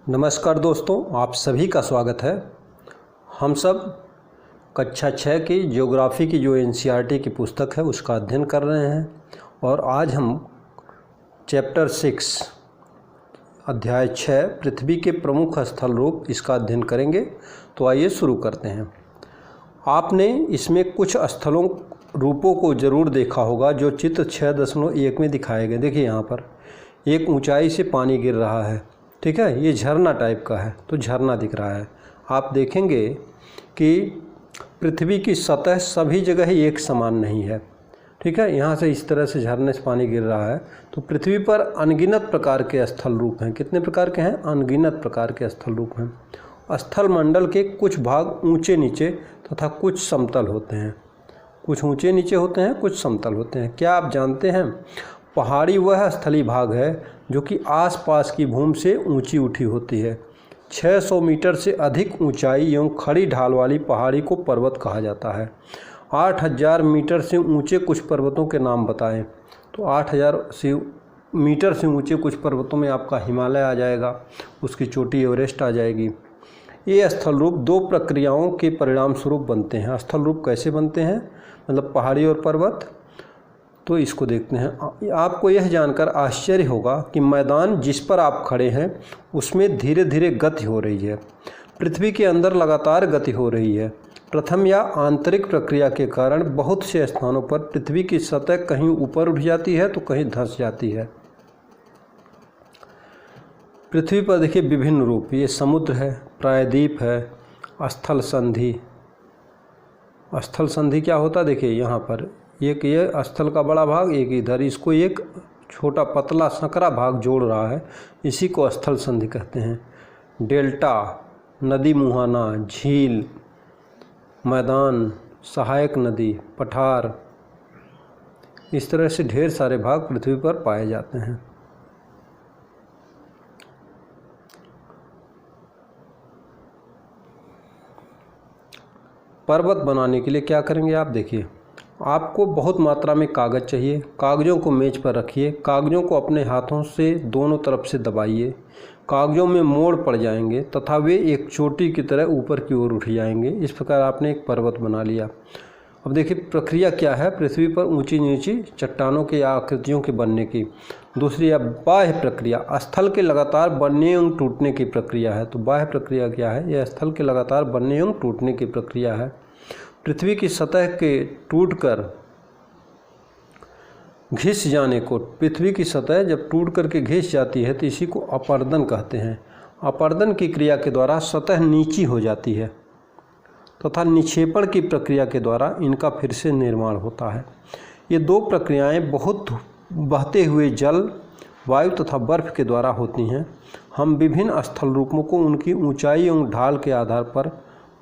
नमस्कार दोस्तों, आप सभी का स्वागत है। हम सब कक्षा 6 की ज्योग्राफी की जो एनसीईआरटी की पुस्तक है उसका अध्ययन कर रहे हैं और आज हम चैप्टर 6 अध्याय 6 पृथ्वी के प्रमुख स्थल रूप इसका अध्ययन करेंगे। तो आइए शुरू करते हैं। आपने इसमें कुछ स्थलों रूपों को ज़रूर देखा होगा जो चित्र 6.1 में दिखाए गए। देखिए यहाँ पर एक ऊंचाई से पानी गिर रहा है, ठीक है, ये झरना टाइप का है, तो झरना दिख रहा है। आप देखेंगे कि पृथ्वी की सतह सभी जगह ही एक समान नहीं है, ठीक है। यहाँ से इस तरह से झरने से पानी गिर रहा है, तो पृथ्वी पर अनगिनत प्रकार के स्थल रूप हैं। कितने प्रकार के हैं? अनगिनत प्रकार के स्थल रूप हैं। स्थल मंडल के कुछ भाग ऊंचे नीचे तथा कुछ समतल होते हैं। कुछ ऊंचे नीचे होते हैं, कुछ समतल होते हैं। क्या आप जानते हैं, पहाड़ी वह स्थलीय भाग है जो कि आसपास की भूमि से ऊंची उठी होती है। 600 मीटर से अधिक ऊंचाई एवं खड़ी ढाल वाली पहाड़ी को पर्वत कहा जाता है। 8000 मीटर से ऊंचे कुछ पर्वतों के नाम बताएं। तो 8000 मीटर से ऊंचे कुछ पर्वतों में आपका हिमालय आ जाएगा, उसकी चोटी एवरेस्ट आ जाएगी। ये स्थल रूप दो प्रक्रियाओं के परिणाम स्वरूप बनते हैं। स्थल रूप कैसे बनते हैं, मतलब पहाड़ी और पर्वत, तो इसको देखते हैं। आपको यह जानकर आश्चर्य होगा कि मैदान जिस पर आप खड़े हैं उसमें धीरे धीरे गति हो रही है। पृथ्वी के अंदर लगातार गति हो रही है। प्रथम या आंतरिक प्रक्रिया के कारण बहुत से स्थानों पर पृथ्वी की सतह कहीं ऊपर उठ जाती है तो कहीं धंस जाती है। पृथ्वी पर देखिए विभिन्न रूप, ये समुद्र है, प्रायद्वीप है, स्थल संधि। स्थल संधि क्या होता है? देखिए यहाँ पर एक ये स्थल का बड़ा भाग, एक इधर, इसको एक छोटा पतला संकरा भाग जोड़ रहा है, इसी को स्थल संधि कहते हैं। डेल्टा, नदी मुहाना, झील, मैदान, सहायक नदी, पठार, इस तरह से ढेर सारे भाग पृथ्वी पर पाए जाते हैं। पर्वत बनाने के लिए क्या करेंगे आप? देखिए, आपको बहुत मात्रा में कागज़ चाहिए। कागज़ों को मेज पर रखिए, कागज़ों को अपने हाथों से दोनों तरफ से दबाइए। कागज़ों में मोड़ पड़ जाएंगे तथा वे एक चोटी की तरह ऊपर की ओर उठ जाएंगे। इस प्रकार आपने एक पर्वत बना लिया। अब देखिए प्रक्रिया क्या है पृथ्वी पर ऊंची नीची चट्टानों के या आकृतियों के बनने की। दूसरी है बाह्य प्रक्रिया, स्थल के लगातार बनने एवं टूटने की प्रक्रिया है। तो बाह्य प्रक्रिया क्या है? यह स्थल के लगातार बनने एवं टूटने की प्रक्रिया है। पृथ्वी की सतह के टूटकर घिस जाने को, पृथ्वी की सतह जब टूट करके घिस जाती है तो इसी को अपर्दन कहते हैं। अपर्दन की क्रिया के द्वारा सतह नीची हो जाती है तथा निक्षेपण की प्रक्रिया के द्वारा इनका फिर से निर्माण होता है। ये दो प्रक्रियाएं बहुत बहते हुए जल, वायु तथा बर्फ के द्वारा होती हैं। हम विभिन्न स्थल रूपों को उनकी ऊंचाई एवं ढाल के आधार पर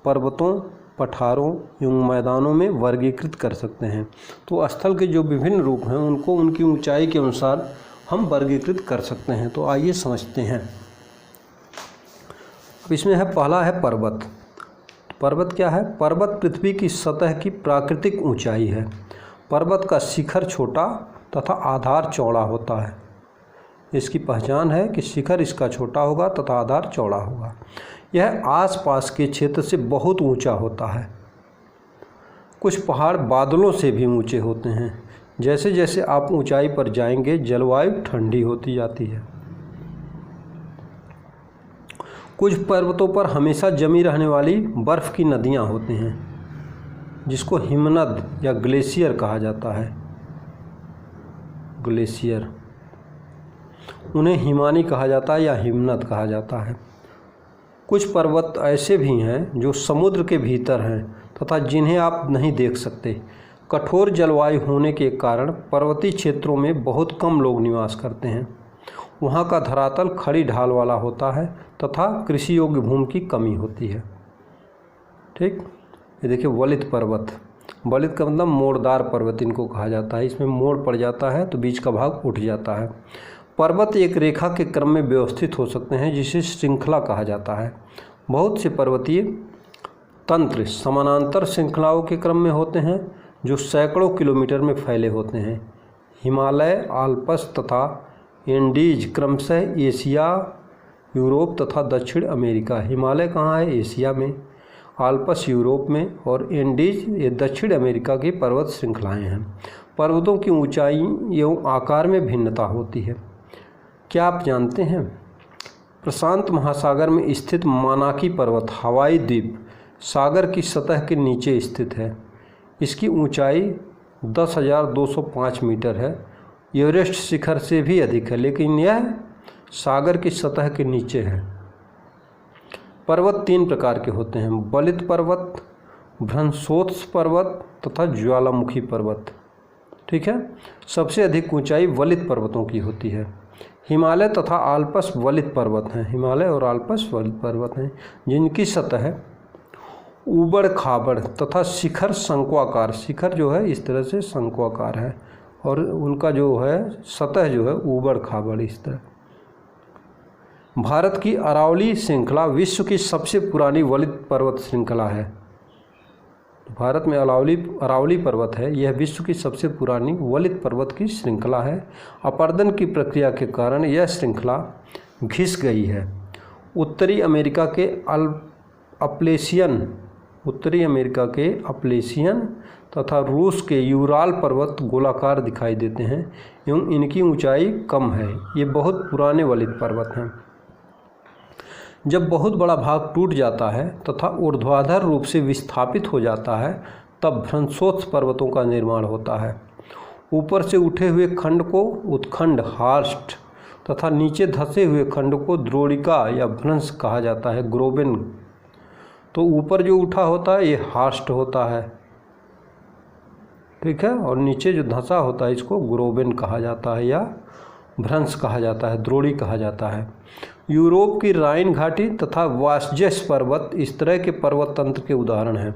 पर्वतों, पठारों एवं मैदानों में वर्गीकृत कर सकते हैं। तो स्थल के जो विभिन्न रूप हैं उनको उनकी ऊंचाई के अनुसार हम वर्गीकृत कर सकते हैं। तो आइए समझते हैं। अब इसमें है, पहला है पर्वत। पर्वत क्या है? पर्वत पृथ्वी की सतह की प्राकृतिक ऊंचाई है। पर्वत का शिखर छोटा तथा आधार चौड़ा होता है। इसकी पहचान है कि शिखर इसका छोटा होगा तथा आधार चौड़ा होगा। यह आसपास के क्षेत्र से बहुत ऊंचा होता है। कुछ पहाड़ बादलों से भी ऊंचे होते हैं। जैसे जैसे आप ऊंचाई पर जाएंगे जलवायु ठंडी होती जाती है। कुछ पर्वतों पर हमेशा जमी रहने वाली बर्फ़ की नदियां होती हैं, जिसको हिमनद या ग्लेशियर कहा जाता है। ग्लेशियर, उन्हें हिमानी कहा जाता है या हिमनद कहा जाता है। कुछ पर्वत ऐसे भी हैं जो समुद्र के भीतर हैं तथा जिन्हें आप नहीं देख सकते। कठोर जलवायु होने के कारण पर्वतीय क्षेत्रों में बहुत कम लोग निवास करते हैं। वहाँ का धरातल खड़ी ढाल वाला होता है तथा कृषि योग्य भूमि की कमी होती है। ठीक, ये देखिए वलित पर्वत। वलित का मतलब मोड़दार पर्वत इनको कहा जाता है। इसमें मोड़ पड़ जाता है तो बीच का भाग उठ जाता है। पर्वत एक रेखा के क्रम में व्यवस्थित हो सकते हैं जिसे श्रृंखला कहा जाता है। बहुत से पर्वतीय तंत्र समानांतर श्रृंखलाओं के क्रम में होते हैं जो सैकड़ों किलोमीटर में फैले होते हैं। हिमालय, आल्प्स तथा एंडीज क्रमशः एशिया यूरोप तथा दक्षिण अमेरिका। हिमालय कहाँ है? एशिया में। आल्प्स यूरोप में और एंडीज ये दक्षिण अमेरिका की पर्वत श्रृंखलाएं हैं। पर्वतों की ऊंचाई एवं आकार में भिन्नता होती है। क्या आप जानते हैं? प्रशांत महासागर में स्थित मानाकी पर्वत हवाई द्वीप सागर की सतह के नीचे स्थित है। इसकी ऊंचाई 10,205 मीटर है। एवरेस्ट शिखर से भी अधिक है, लेकिन यह सागर की सतह के नीचे है। पर्वत 3 प्रकार के होते हैं: वलित पर्वत, भ्रंशोत्स पर्वत तथा ज्वालामुखी पर्वत। ठीक है। सबसे अधिक ऊंचाई वलित पर्वतों की होती है। हिमालय तथा आल्प्स वलित पर्वत हैं। हिमालय और आल्प्स वलित पर्वत हैं जिनकी सतह ऊबड़ खाबड़ तथा शिखर शंक्वाकार, शिखर जो है इस तरह से शंक्वाकार है और उनका जो है सतह जो है ऊबड़ खाबड़ इस तरह। भारत की अरावली श्रृंखला विश्व की सबसे पुरानी वलित पर्वत श्रृंखला है। भारत में अरावली पर्वत है, यह विश्व की सबसे पुरानी वलित पर्वत की श्रृंखला है। अपर्दन की प्रक्रिया के कारण यह श्रृंखला घिस गई है। उत्तरी अमेरिका के अपलेशियन तथा रूस के यूराल पर्वत गोलाकार दिखाई देते हैं एवं इनकी ऊंचाई कम है। ये बहुत पुराने वलित पर्वत हैं। जब बहुत बड़ा भाग टूट जाता है तथा ऊर्ध्वाधर रूप से विस्थापित हो जाता है तब भ्रंशोत्स पर्वतों का निर्माण होता है। ऊपर से उठे हुए खंड को उत्खंड हार्स्ट तथा नीचे धंसे हुए खंड को द्रोणिका या भ्रंश कहा जाता है, ग्रोबेन। तो ऊपर जो उठा होता है ये हार्स्ट होता है, ठीक है, और नीचे जो धंसा होता है इसको ग्रोबेन कहा जाता है या भ्रंश कहा जाता है, द्रोणी कहा जाता है। यूरोप की राइन घाटी तथा वास्जेस पर्वत इस तरह के पर्वत तंत्र के उदाहरण हैं।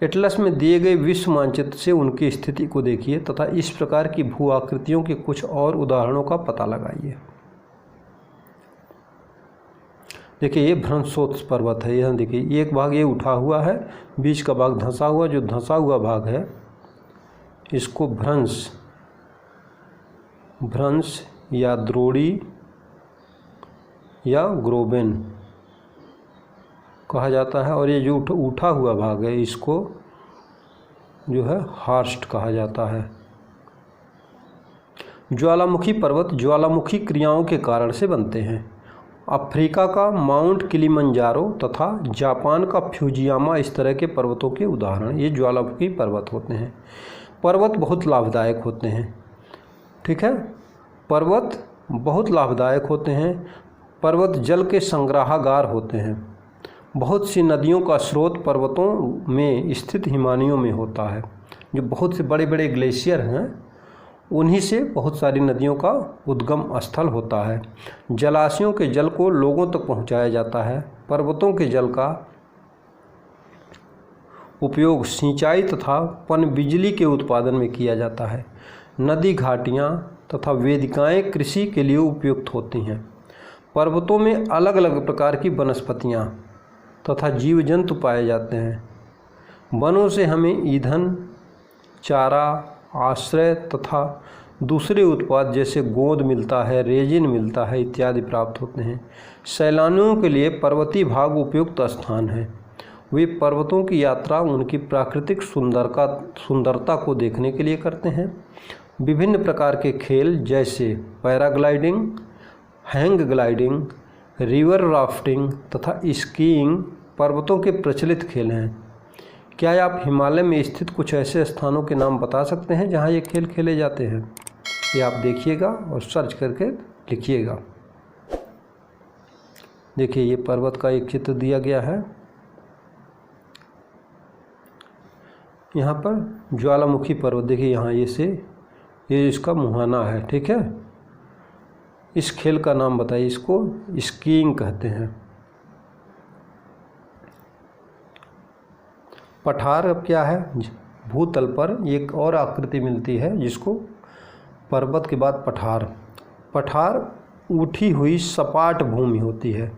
एटलस में दिए गए विश्व मानचित्र से उनकी स्थिति को देखिए तथा इस प्रकार की भू आकृतियों के कुछ और उदाहरणों का पता लगाइए। देखिए ये भ्रंशोत्स पर्वत है। यहाँ देखिए एक भाग ये उठा हुआ है, बीच का भाग धंसा हुआ, जो धंसा हुआ भाग है इसको भ्रंश या द्रोणी या ग्रोबेन कहा जाता है और ये जो उठा हुआ भाग है इसको जो है हार्स्ट कहा जाता है। ज्वालामुखी पर्वत ज्वालामुखी क्रियाओं के कारण से बनते हैं। अफ्रीका का माउंट किलिमंजारो तथा जापान का फ्यूजियामा इस तरह के पर्वतों के उदाहरण ये ज्वालामुखी पर्वत होते हैं। पर्वत बहुत लाभदायक होते हैं। ठीक है, पर्वत बहुत लाभदायक होते हैं। पर्वत जल के संग्रहागार होते हैं। बहुत सी नदियों का स्रोत पर्वतों में स्थित हिमानियों में होता है। जो बहुत से बड़े बड़े ग्लेशियर हैं उन्हीं से बहुत सारी नदियों का उद्गम स्थल होता है। जलाशयों के जल को लोगों तक पहुंचाया जाता है। पर्वतों के जल का उपयोग सिंचाई तथा पनबिजली के उत्पादन में किया जाता है। नदी घाटियाँ तथा वेदिकाएं कृषि के लिए उपयुक्त होती हैं। पर्वतों में अलग अलग प्रकार की वनस्पतियाँ तथा जीव जंतु पाए जाते हैं। वनों से हमें ईंधन, चारा, आश्रय तथा दूसरे उत्पाद जैसे गोंद मिलता है, रेजिन मिलता है इत्यादि प्राप्त होते हैं। सैलानियों के लिए पर्वतीय भाग उपयुक्त स्थान है। वे पर्वतों की यात्रा उनकी प्राकृतिक सुंदरता को देखने के लिए करते हैं। विभिन्न प्रकार के खेल जैसे paragliding, hang gliding, river rafting तथा स्कीइंग पर्वतों के प्रचलित खेल हैं। क्या आप हिमालय में स्थित कुछ ऐसे स्थानों के नाम बता सकते हैं जहां ये खेल खेले जाते हैं? ये आप देखिएगा और सर्च करके लिखिएगा। देखिए ये पर्वत का एक चित्र दिया गया है। यहाँ पर ज्वालामुखी पर्वत देखिए, यहाँ ये इसका मुहाना है। ठीक है, इस खेल का नाम बताइए। इसको स्कीइंग कहते हैं। पठार अब क्या है? भूतल पर एक और आकृति मिलती है जिसको पर्वत के बाद पठार उठी हुई सपाट भूमि होती है।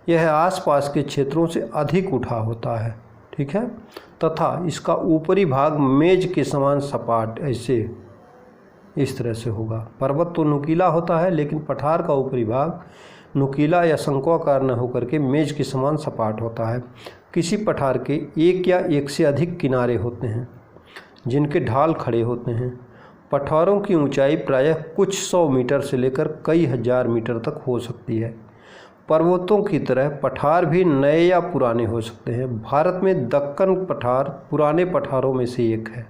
यह आसपास के क्षेत्रों से अधिक उठा होता है। ठीक है, तथा इसका ऊपरी भाग मेज के समान सपाट ऐसे इस तरह से होगा। पर्वत तो नुकीला होता है लेकिन पठार का ऊपरी भाग नुकीला या शंक्वाकार न होकर के मेज के समान सपाट होता है। किसी पठार के एक या एक से अधिक किनारे होते हैं जिनके ढाल खड़े होते हैं। पठारों की ऊंचाई प्रायः कुछ 100 मीटर से लेकर कई हजार मीटर तक हो सकती है। पर्वतों की तरह पठार भी नए या पुराने हो सकते हैं। भारत में दक्कन पठार पुराने पठारों में से एक है।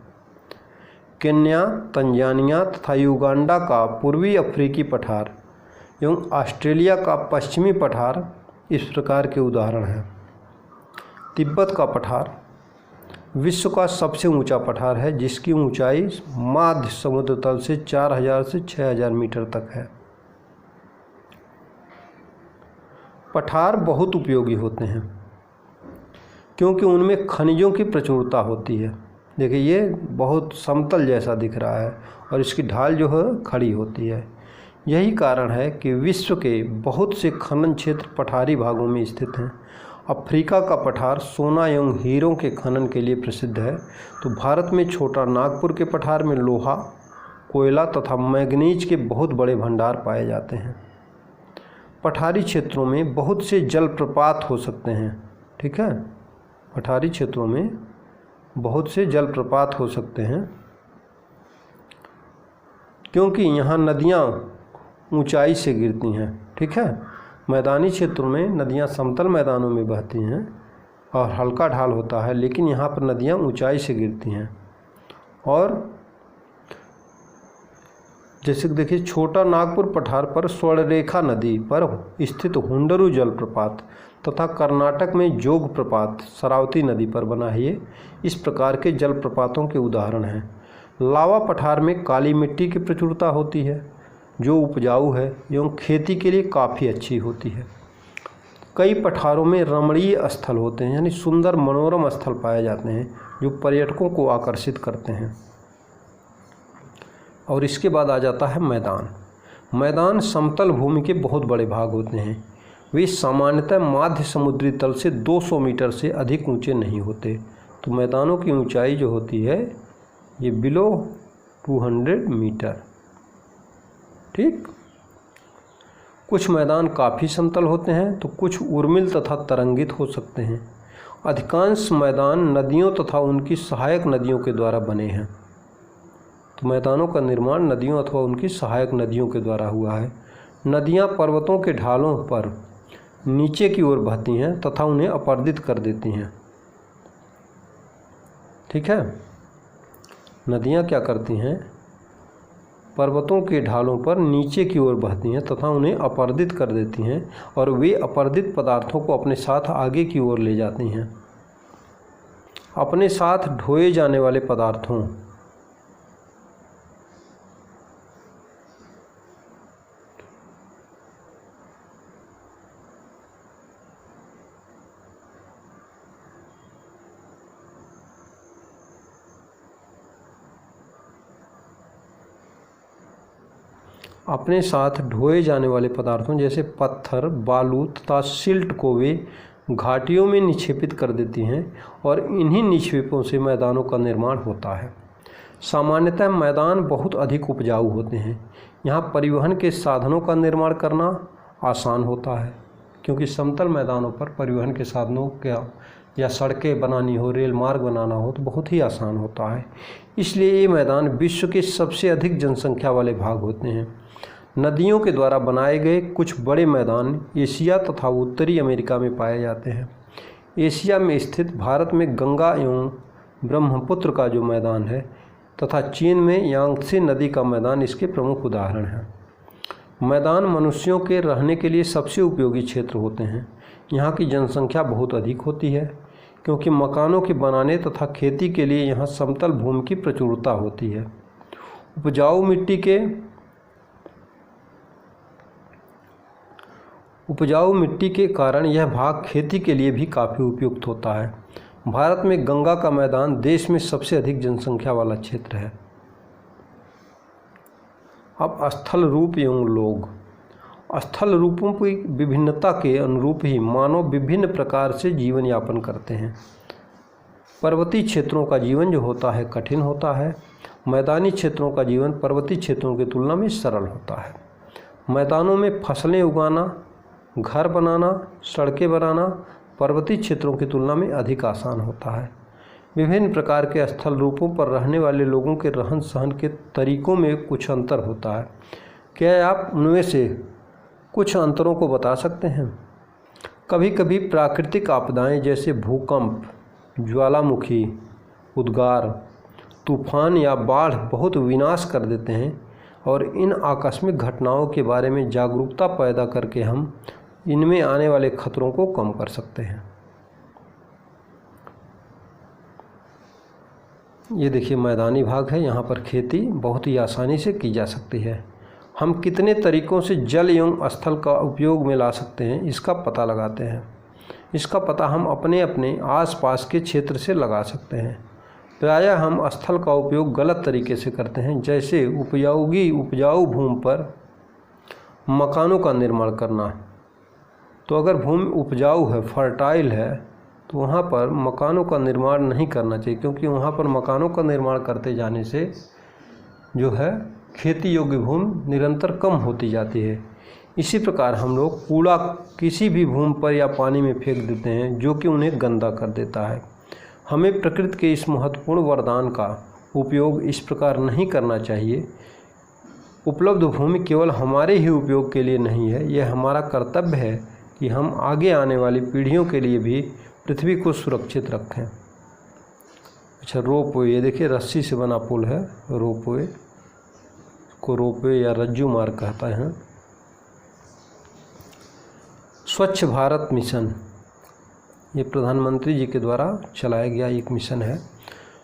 केन्या, तंजानिया तथा युगांडा का पूर्वी अफ्रीकी पठार एवं ऑस्ट्रेलिया का पश्चिमी पठार इस प्रकार के उदाहरण हैं। तिब्बत का पठार विश्व का सबसे ऊंचा पठार है, जिसकी ऊंचाई माध्य समुद्र तल से 4000 से 6000 मीटर तक है। पठार बहुत उपयोगी होते हैं क्योंकि उनमें खनिजों की प्रचुरता होती है। देखिए ये बहुत समतल जैसा दिख रहा है और इसकी ढाल जो है खड़ी होती है। यही कारण है कि विश्व के बहुत से खनन क्षेत्र पठारी भागों में स्थित हैं। अफ्रीका का पठार सोना एवं हीरों के खनन के लिए प्रसिद्ध है, तो भारत में छोटा नागपुर के पठार में लोहा, कोयला तथा मैग्नीज के बहुत बड़े भंडार पाए जाते हैं। पठारी क्षेत्रों में बहुत से जलप्रपात हो सकते हैं। ठीक है, पठारी क्षेत्रों में बहुत से जलप्रपात हो सकते हैं क्योंकि यहाँ नदियाँ ऊंचाई से गिरती हैं। ठीक है, मैदानी क्षेत्रों में नदियाँ समतल मैदानों में बहती हैं और हल्का ढाल होता है, लेकिन यहाँ पर नदियाँ ऊंचाई से गिरती हैं। और जैसे कि देखिए छोटा नागपुर पठार पर स्वर्णरेखा नदी पर स्थित हुंडरू जलप्रपात तथा कर्नाटक में जोग प्रपात शरावती नदी पर बना है। ये इस प्रकार के जलप्रपातों के उदाहरण हैं। लावा पठार में काली मिट्टी की प्रचुरता होती है जो उपजाऊ है एवं खेती के लिए काफ़ी अच्छी होती है। कई पठारों में रमणीय स्थल होते हैं, यानी सुंदर मनोरम स्थल पाए जाते हैं जो पर्यटकों को आकर्षित करते हैं। और इसके बाद आ जाता है मैदान। मैदान समतल भूमि के बहुत बड़े भाग होते हैं। वे सामान्यतः माध्य समुद्री तल से 200 मीटर से अधिक ऊंचे नहीं होते। तो मैदानों की ऊंचाई जो होती है ये बिलो 200 मीटर। ठीक, कुछ मैदान काफ़ी समतल होते हैं तो कुछ उर्मिल तथा तरंगित हो सकते हैं। अधिकांश मैदान नदियों तथा उनकी सहायक नदियों के द्वारा बने हैं। तो मैदानों का निर्माण नदियों अथवा उनकी सहायक नदियों के द्वारा हुआ है। नदियाँ पर्वतों के ढालों पर नीचे की ओर बहती हैं तथा उन्हें अपर्दित कर देती हैं। ठीक है, नदियाँ क्या करती हैं, पर्वतों के ढालों पर नीचे की ओर बहती हैं तथा उन्हें अपर्दित कर देती हैं और वे अपर्दित पदार्थों को अपने साथ आगे की ओर ले जाती हैं। अपने साथ ढोए जाने वाले पदार्थों अपने साथ ढोए जाने वाले पदार्थों जैसे पत्थर, बालू तथा सिल्ट को वे घाटियों में निक्षेपित कर देती हैं और इन्हीं निक्षेपों से मैदानों का निर्माण होता है। सामान्यतः मैदान बहुत अधिक उपजाऊ होते हैं। यहाँ परिवहन के साधनों का निर्माण करना आसान होता है क्योंकि समतल मैदानों पर परिवहन के साधनों या सड़कें बनानी हो, रेल मार्ग बनाना हो तो बहुत ही आसान होता है। इसलिए ये मैदान विश्व के सबसे अधिक जनसंख्या वाले भाग होते हैं। नदियों के द्वारा बनाए गए कुछ बड़े मैदान एशिया तथा उत्तरी अमेरिका में पाए जाते हैं। एशिया में स्थित भारत में गंगा एवं ब्रह्मपुत्र का जो मैदान है तथा चीन में यांगत्से नदी का मैदान इसके प्रमुख उदाहरण हैं। मैदान मनुष्यों के रहने के लिए सबसे उपयोगी क्षेत्र होते हैं। यहाँ की जनसंख्या बहुत अधिक होती है क्योंकि मकानों के बनाने तथा खेती के लिए यहाँ समतल भूमि की प्रचुरता होती है। उपजाऊ मिट्टी के कारण यह भाग खेती के लिए भी काफ़ी उपयुक्त होता है। भारत में गंगा का मैदान देश में सबसे अधिक जनसंख्या वाला क्षेत्र है। अब स्थल रूप एवं लोग। स्थल रूपों की विभिन्नता के अनुरूप ही मानव विभिन्न प्रकार से जीवन यापन करते हैं। पर्वतीय क्षेत्रों का जीवन जो होता है कठिन होता है। मैदानी क्षेत्रों का जीवन पर्वतीय क्षेत्रों की तुलना में सरल होता है। मैदानों में फसलें उगाना घर बनाना, सड़कें बनाना पर्वतीय क्षेत्रों की तुलना में अधिक आसान होता है। विभिन्न प्रकार के स्थल रूपों पर रहने वाले लोगों के रहन सहन के तरीकों में कुछ अंतर होता है। क्या आप उनमें से कुछ अंतरों को बता सकते हैं? कभी कभी प्राकृतिक आपदाएं जैसे भूकंप, ज्वालामुखी, उद्गार, तूफान या बाढ़ बहुत विनाश कर देते हैं और इन आकस्मिक घटनाओं के बारे में जागरूकता पैदा करके हम इनमें आने वाले खतरों को कम कर सकते हैं। ये देखिए मैदानी भाग है, यहाँ पर खेती बहुत ही आसानी से की जा सकती है। हम कितने तरीकों से जल एवं स्थल का उपयोग में ला सकते हैं इसका पता लगाते हैं। इसका पता हम अपने अपने आसपास के क्षेत्र से लगा सकते हैं। प्रायः हम स्थल का उपयोग गलत तरीके से करते हैं, जैसे उपजाऊ भूमि पर मकानों का निर्माण करना। तो अगर भूमि उपजाऊ है, फर्टाइल है, तो वहाँ पर मकानों का निर्माण नहीं करना चाहिए, क्योंकि वहाँ पर मकानों का निर्माण करते जाने से जो है खेती योग्य भूमि निरंतर कम होती जाती है। इसी प्रकार हम लोग कूड़ा किसी भी भूमि पर या पानी में फेंक देते हैं, जो कि उन्हें गंदा कर देता है। हमें प्रकृति के इस महत्वपूर्ण वरदान का उपयोग इस प्रकार नहीं करना चाहिए। उपलब्ध भूमि केवल हमारे ही उपयोग के लिए नहीं है, यह हमारा कर्तव्य है कि हम आगे आने वाली पीढ़ियों के लिए भी पृथ्वी को सुरक्षित रखें। अच्छा, रोपवे, ये देखिए रस्सी से बना पुल है। रोपवे को रोपवे या रज्जू मार्ग कहता है। स्वच्छ भारत मिशन, ये प्रधानमंत्री जी के द्वारा चलाया गया एक मिशन है।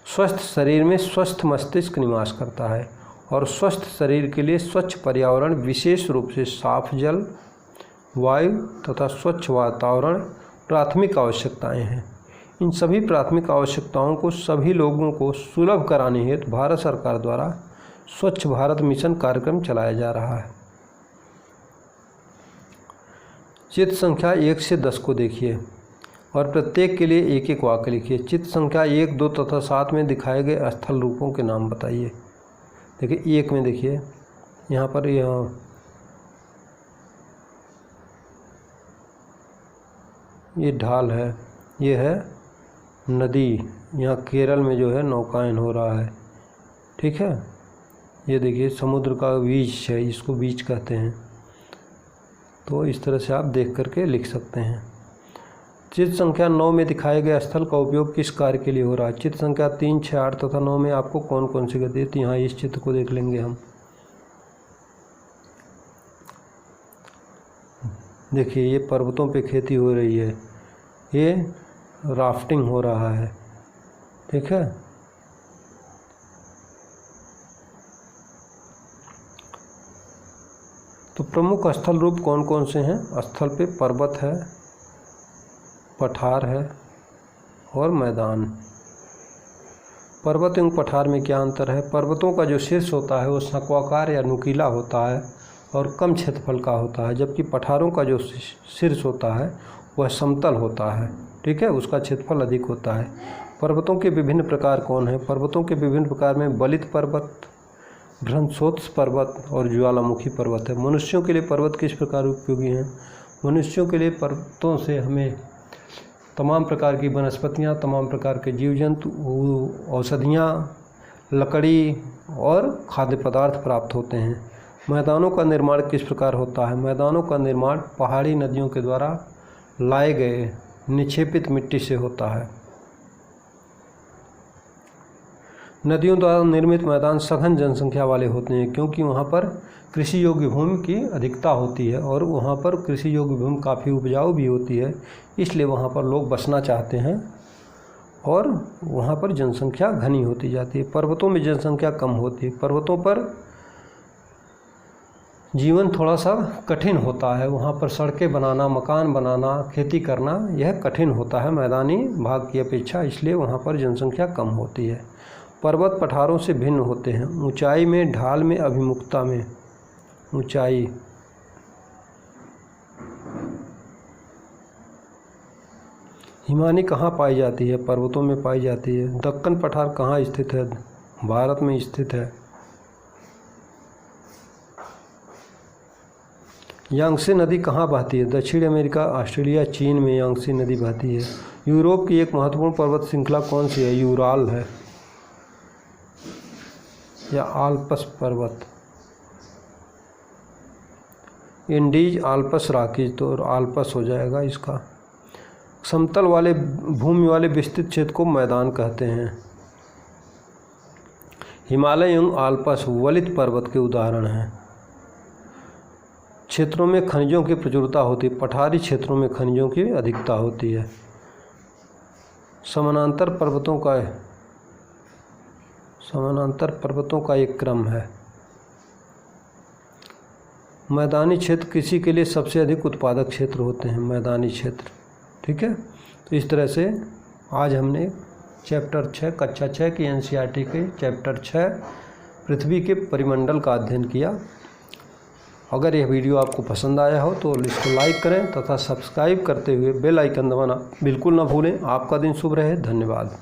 स्वस्थ शरीर में स्वस्थ मस्तिष्क निवास करता है और स्वस्थ शरीर के लिए स्वच्छ पर्यावरण, विशेष रूप से साफ जल, वायु तथा स्वच्छ वातावरण प्राथमिक आवश्यकताएं हैं। इन सभी प्राथमिक आवश्यकताओं को सभी लोगों को सुलभ कराने हेतु भारत सरकार द्वारा स्वच्छ भारत मिशन कार्यक्रम चलाया जा रहा है। चित्र संख्या 1 से 10 को देखिए और प्रत्येक के लिए एक एक वाक्य लिखिए। चित्र संख्या 1, 2 तथा 7 में दिखाए गए स्थल रूपों के नाम बताइए। देखिए 1 में देखिए यहाँ पर ये ढाल है, ये है नदी। यहाँ केरल में जो है नौकायन हो रहा है, ठीक है। ये देखिए समुद्र का बीच है, इसको बीच कहते हैं। तो इस तरह से आप देख करके लिख सकते हैं। चित्र संख्या 9 में दिखाए गए स्थल का उपयोग किस कार्य के लिए हो रहा है? चित्र संख्या 3, 6, 8 तथा 9 में आपको कौन कौन सी गति है? तो यहाँ इस चित्र को देख लेंगे हम। देखिए ये पर्वतों पे खेती हो रही है, ये राफ्टिंग हो रहा है, ठीक है। तो प्रमुख स्थल रूप कौन कौन से हैं? स्थल पे पर्वत है, पठार है और मैदान। पर्वत एवं पठार में क्या अंतर है? पर्वतों का जो शीर्ष होता है वो शंक्वाकार या नुकीला होता है और कम क्षेत्रफल का होता है, जबकि पठारों का जो शीर्ष होता है वह समतल होता है, ठीक है, उसका क्षेत्रफल अधिक होता है। पर्वतों के विभिन्न प्रकार कौन हैं? पर्वतों के विभिन्न प्रकार में बलित पर्वत, भ्रंशोत्स पर्वत और ज्वालामुखी पर्वत है। मनुष्यों के लिए पर्वत किस प्रकार उपयोगी हैं? मनुष्यों के लिए पर्वतों से हमें तमाम प्रकार की वनस्पतियाँ, तमाम प्रकार के जीव जंतु, औषधियाँ, लकड़ी और खाद्य पदार्थ प्राप्त होते हैं। मैदानों का निर्माण किस प्रकार होता है? मैदानों का निर्माण पहाड़ी नदियों के द्वारा लाए गए निक्षेपित मिट्टी से होता है। नदियों द्वारा निर्मित मैदान सघन जनसंख्या वाले होते हैं, क्योंकि वहाँ पर कृषि योग्य भूमि की अधिकता होती है और वहाँ पर कृषि योग्य भूमि काफ़ी उपजाऊ भी होती है, इसलिए वहाँ पर लोग बसना चाहते हैं और वहाँ पर जनसंख्या घनी होती जाती है। पर्वतों में जनसंख्या कम होती है। पर्वतों पर जीवन थोड़ा सा कठिन होता है, वहाँ पर सड़कें बनाना, मकान बनाना, खेती करना यह कठिन होता है मैदानी भाग की अपेक्षा, इसलिए वहाँ पर जनसंख्या कम होती है। पर्वत पठारों से भिन्न होते हैं, ऊंचाई में, ढाल में, अभिमुखता में। ऊंचाई, हिमानी कहाँ पाई जाती है? पर्वतों में पाई जाती है। दक्कन पठार कहाँ स्थित है? भारत में स्थित है। यांगत्से नदी कहाँ बहती है? दक्षिण अमेरिका, ऑस्ट्रेलिया, चीन में यांगत्से नदी बहती है। यूरोप की एक महत्वपूर्ण पर्वत श्रृंखला कौन सी है? यूराल है या आल्प्स पर्वत। इंडीज, आल्प्स, रॉकीज, तो आल्प्स हो जाएगा इसका। समतल वाले भूमि वाले विस्तृत क्षेत्र को मैदान कहते हैं। हिमालय एवं आल्प्स वलित पर्वत के उदाहरण हैं। क्षेत्रों में खनिजों की प्रचुरता होती है। पठारी क्षेत्रों में खनिजों की अधिकता होती है। समानांतर पर्वतों का एक क्रम है। मैदानी क्षेत्र कृषि के लिए सबसे अधिक उत्पादक क्षेत्र होते हैं, मैदानी क्षेत्र। ठीक है, तो इस तरह से आज हमने चैप्टर 6 कक्षा 6 की एनसीईआरटी के चैप्टर 6 पृथ्वी के परिमंडल का अध्ययन किया। अगर यह वीडियो आपको पसंद आया हो तो इसको लाइक करें तथा सब्सक्राइब करते हुए बेल आइकन दबाना बिल्कुल ना भूलें। आपका दिन शुभ रहे। धन्यवाद।